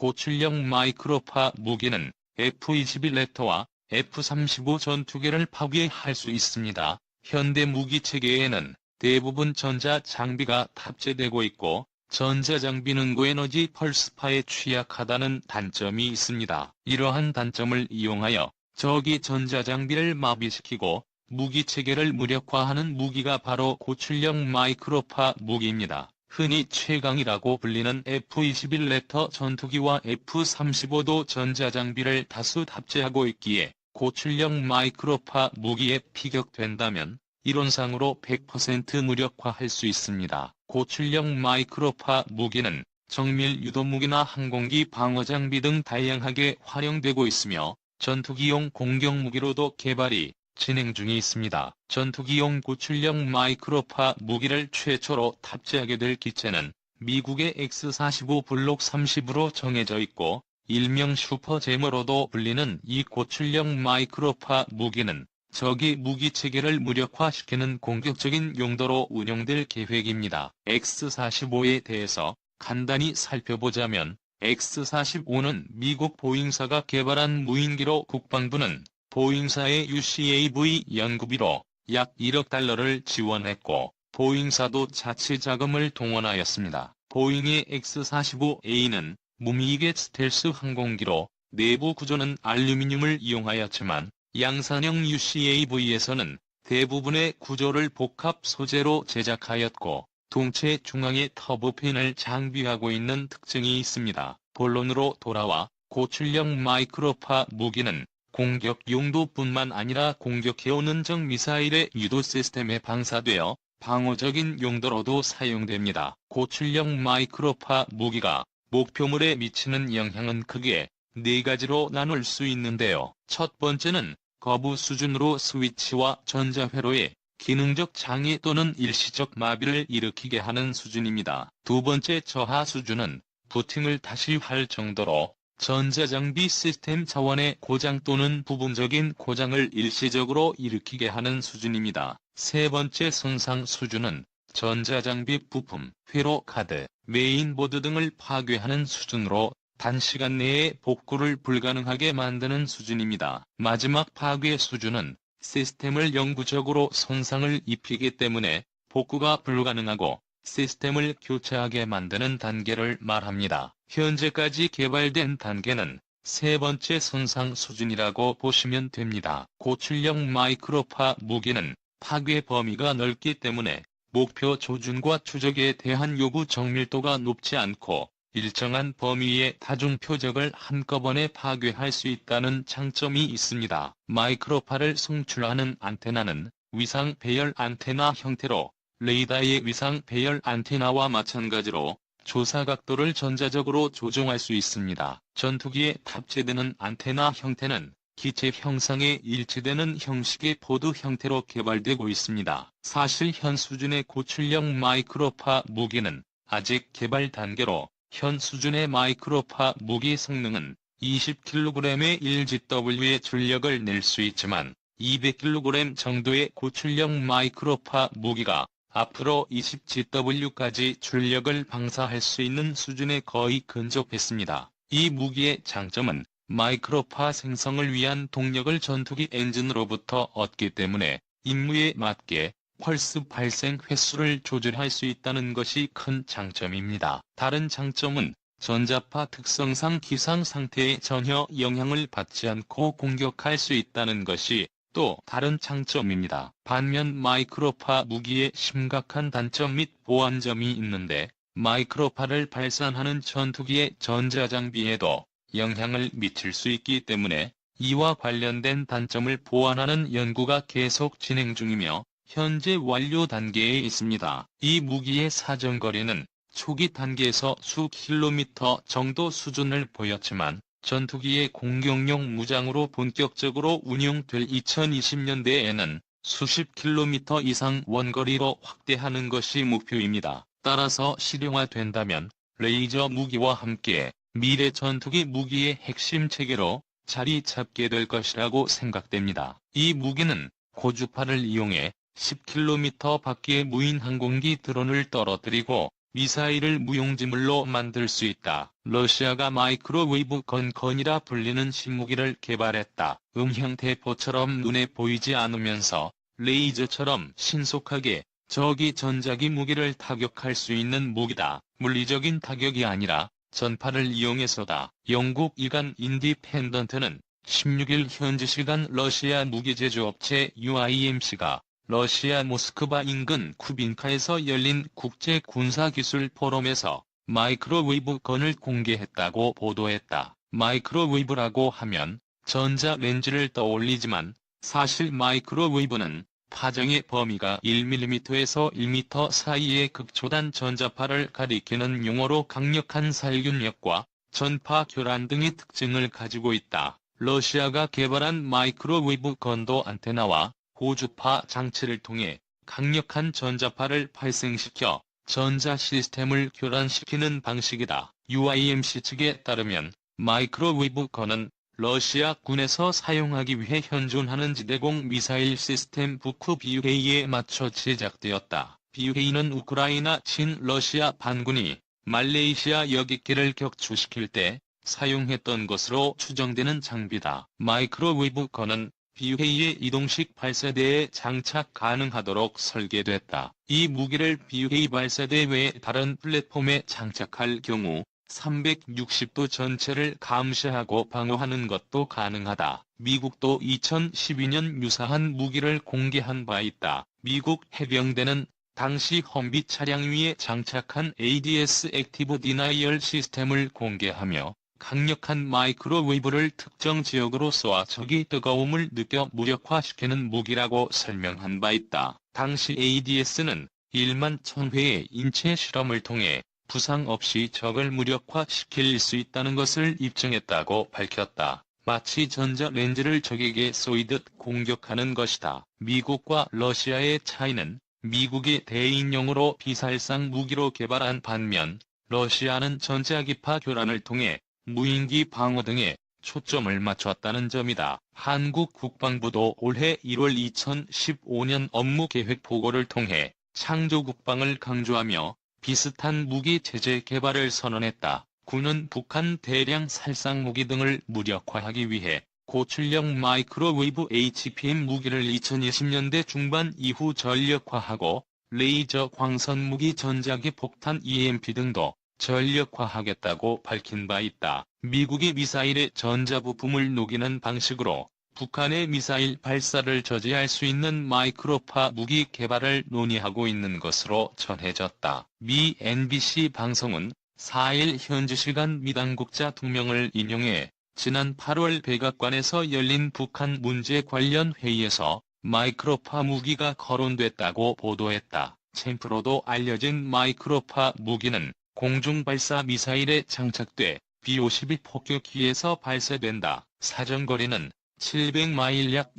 고출력 마이크로파 무기는 F-21 F-35 전투기를 파괴할 수 있습니다. 현대 무기 체계에는 대부분 전자 장비가 탑재되고 있고 전자장비는 고에너지 펄스파에 취약하다는 단점이 있습니다. 이러한 단점을 이용하여 적이 전자장비를 마비시키고 무기체계를 무력화하는 무기가 바로 고출력 마이크로파 무기입니다. 흔히 최강이라고 불리는 F-21 전투기와 F-35도 전자장비를 다수 탑재하고 있기에 고출력 마이크로파 무기에 피격된다면 이론상으로 100% 무력화할 수 있습니다. 고출력 마이크로파 무기는 정밀 유도무기나 항공기 방어장비 등 다양하게 활용되고 있으며 전투기용 공격무기로도 개발이 진행 중에 있습니다. 전투기용 고출력 마이크로파 무기를 최초로 탑재하게 될 기체는 미국의 X-45 블록 30으로 정해져 있고 일명 슈퍼제머로도 불리는 이 고출력 마이크로파 무기는 적이 무기체계를 무력화시키는 공격적인 용도로 운용될 계획입니다. X-45에 대해서 간단히 살펴보자면 X-45는 미국 보잉사가 개발한 무인기로 국방부는 보잉사의 UCAV 연구비로 약 1억 달러를 지원했고 보잉사도 자체 자금을 동원하였습니다. 보잉의 X-45A는 무미익의 스텔스 항공기로 내부 구조는 알루미늄을 이용하였지만 양산형 UCAV에서는 대부분의 구조를 복합 소재로 제작하였고 동체 중앙에 터보팬을 장비하고 있는 특징이 있습니다. 본론으로 돌아와 고출력 마이크로파 무기는 공격 용도뿐만 아니라 공격해오는 적 미사일의 유도 시스템에 방사되어 방어적인 용도로도 사용됩니다. 고출력 마이크로파 무기가 목표물에 미치는 영향은 크게 4가지로 나눌 수 있는데요. 첫 번째는 거부 수준으로 스위치와 전자회로에 기능적 장애 또는 일시적 마비를 일으키게 하는 수준입니다. 두 번째 저하 수준은 부팅을 다시 할 정도로 전자장비 시스템 차원의 고장 또는 부분적인 고장을 일시적으로 일으키게 하는 수준입니다. 세 번째 손상 수준은 전자장비 부품, 회로 카드, 메인보드 등을 파괴하는 수준으로 단시간 내에 복구를 불가능하게 만드는 수준입니다. 마지막 파괴 수준은 시스템을 영구적으로 손상을 입히기 때문에 복구가 불가능하고 시스템을 교체하게 만드는 단계를 말합니다. 현재까지 개발된 단계는 세 번째 손상 수준이라고 보시면 됩니다. 고출력 마이크로파 무기는 파괴 범위가 넓기 때문에 목표 조준과 추적에 대한 요구 정밀도가 높지 않고 일정한 범위의 다중 표적을 한꺼번에 파괴할 수 있다는 장점이 있습니다. 마이크로파를 송출하는 안테나는 위상 배열 안테나 형태로 레이더의 위상 배열 안테나와 마찬가지로 조사 각도를 전자적으로 조정할 수 있습니다. 전투기에 탑재되는 안테나 형태는 기체 형상에 일치되는 형식의 포드 형태로 개발되고 있습니다. 사실 현 수준의 고출력 마이크로파 무기는 아직 개발 단계로 현 수준의 마이크로파 무기 성능은 20kg의 1GW의 출력을 낼 수 있지만 200kg 정도의 고출력 마이크로파 무기가 앞으로 20GW까지 출력을 방사할 수 있는 수준에 거의 근접했습니다. 이 무기의 장점은 마이크로파 생성을 위한 동력을 전투기 엔진으로부터 얻기 때문에 임무에 맞게 펄스 발생 횟수를 조절할 수 있다는 것이 큰 장점입니다. 다른 장점은 전자파 특성상 기상 상태에 전혀 영향을 받지 않고 공격할 수 있다는 것이 또 다른 장점입니다. 반면 마이크로파 무기의 심각한 단점 및 보완점이 있는데 마이크로파를 발산하는 전투기의 전자장비에도 영향을 미칠 수 있기 때문에 이와 관련된 단점을 보완하는 연구가 계속 진행 중이며 현재 완료 단계에 있습니다. 이 무기의 사정거리는 초기 단계에서 수 킬로미터 정도 수준을 보였지만 전투기의 공격용 무장으로 본격적으로 운용될 2020년대에는 수십 킬로미터 이상 원거리로 확대하는 것이 목표입니다. 따라서 실용화된다면 레이저 무기와 함께 미래 전투기 무기의 핵심 체계로 자리 잡게 될 것이라고 생각됩니다. 이 무기는 고주파를 이용해 10km 밖의 무인 항공기 드론을 떨어뜨리고 미사일을 무용지물로 만들 수 있다. 러시아가 마이크로웨이브 건이라 불리는 신무기를 개발했다. 음향 대포처럼 눈에 보이지 않으면서 레이저처럼 신속하게 적이 전자기 무기를 타격할 수 있는 무기다. 물리적인 타격이 아니라 전파를 이용해서다. 영국 일간 인디펜던트는 16일 현지 시간 러시아 무기 제조업체 UIMC가 러시아 모스크바 인근 쿠빈카에서 열린 국제 군사기술 포럼에서 마이크로웨이브 건을 공개했다고 보도했다. 마이크로웨이브라고 하면 전자 렌즈를 떠올리지만 사실 마이크로웨이브는 파장의 범위가 1mm에서 1m 사이의 극초단 전자파를 가리키는 용어로 강력한 살균력과 전파 교란 등의 특징을 가지고 있다. 러시아가 개발한 마이크로웨이브 건도 안테나와 호주파 장치를 통해 강력한 전자파를 발생시켜 전자 시스템을 교란시키는 방식이다. UIMC 측에 따르면 마이크로웨이브 건은 러시아 군에서 사용하기 위해 현존하는 지대공 미사일 시스템 북후 BUA에 맞춰 제작되었다. BUA는 우크라이나 친러시아 반군이 말레이시아 역입기를 격추시킬 때 사용했던 것으로 추정되는 장비다. 마이크로웨이브 건은 BUA의 이동식 발사대에 장착 가능하도록 설계됐다. 이 무기를 BUA 발사대 외 다른 플랫폼에 장착할 경우 360도 전체를 감시하고 방어하는 것도 가능하다. 미국도 2012년 유사한 무기를 공개한 바 있다. 미국 해병대는 당시 험비 차량 위에 장착한 ADS 액티브 디나이얼 시스템을 공개하며 강력한 마이크로웨이브를 특정 지역으로 쏘아 적이 뜨거움을 느껴 무력화시키는 무기라고 설명한 바 있다. 당시 ADS는 1만 1000회의 인체 실험을 통해 부상 없이 적을 무력화시킬 수 있다는 것을 입증했다고 밝혔다. 마치 전자 렌즈를 적에게 쏘이듯 공격하는 것이다. 미국과 러시아의 차이는 미국이 대인용으로 비살상 무기로 개발한 반면 러시아는 전자기파 교란을 통해 무인기 방어 등에 초점을 맞췄다는 점이다. 한국 국방부도 올해 1월 2015년 업무계획 보고를 통해 창조국방을 강조하며 비슷한 무기 체제 개발을 선언했다. 군은 북한 대량 살상무기 등을 무력화하기 위해 고출력 마이크로웨이브 HPM 무기를 2020년대 중반 이후 전력화하고 레이저 광선무기 전자기 폭탄 EMP 등도 전력화하겠다고 밝힌 바 있다. 미국이 미사일의 전자부품을 녹이는 방식으로 북한의 미사일 발사를 저지할 수 있는 마이크로파 무기 개발을 논의하고 있는 것으로 전해졌다. 미 NBC 방송은 4일 현지 시간 미 당국자 2명을 인용해 지난 8월 백악관에서 열린 북한 문제 관련 회의에서 마이크로파 무기가 거론됐다고 보도했다. 챔프로도 알려진 마이크로파 무기는 공중발사 미사일에 장착돼 B-52 폭격기에서 발사된다. 사정거리는 700마일 약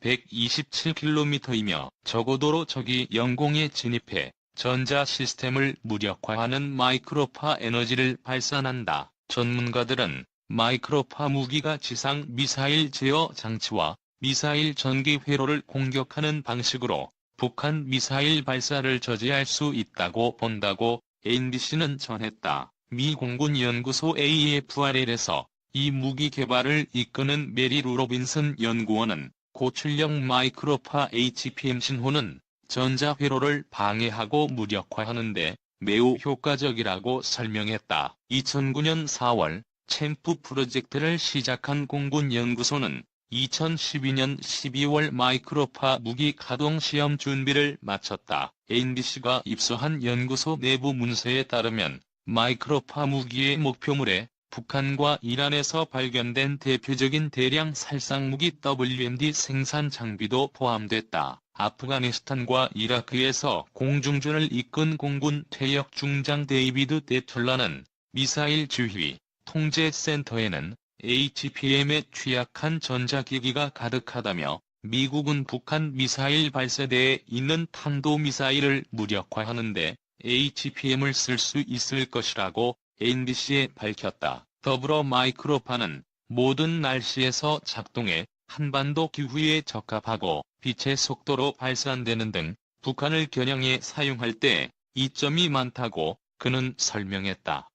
127km이며 저고도로 적이 영공에 진입해 전자 시스템을 무력화하는 마이크로파 에너지를 발산한다. 전문가들은 마이크로파 무기가 지상 미사일 제어 장치와 미사일 전기 회로를 공격하는 방식으로 북한 미사일 발사를 저지할 수 있다고 본다고 NBC는 전했다. 미 공군연구소 AFRL에서 이 무기 개발을 이끄는 메리 루 로빈슨 연구원은 고출력 마이크로파 HPM 신호는 전자 회로를 방해하고 무력화하는 데 매우 효과적이라고 설명했다. 2009년 4월 챔프 프로젝트를 시작한 공군연구소는 2012년 12월 마이크로파 무기 가동 시험 준비를 마쳤다. NBC가 입수한 연구소 내부 문서에 따르면 마이크로파 무기의 목표물에 북한과 이란에서 발견된 대표적인 대량 살상무기 WMD 생산 장비도 포함됐다. 아프가니스탄과 이라크에서 공중전을 이끈 공군 퇴역 중장 데이비드 데툴라는 미사일 지휘, 통제센터에는 HPM에 취약한 전자기기가 가득하다며 미국은 북한 미사일 발사대에 있는 탄도미사일을 무력화하는 데 HPM을 쓸 수 있을 것이라고 NBC에 밝혔다. 더불어 마이크로파는 모든 날씨에서 작동해 한반도 기후에 적합하고 빛의 속도로 발산되는 등 북한을 겨냥해 사용할 때 이점이 많다고 그는 설명했다.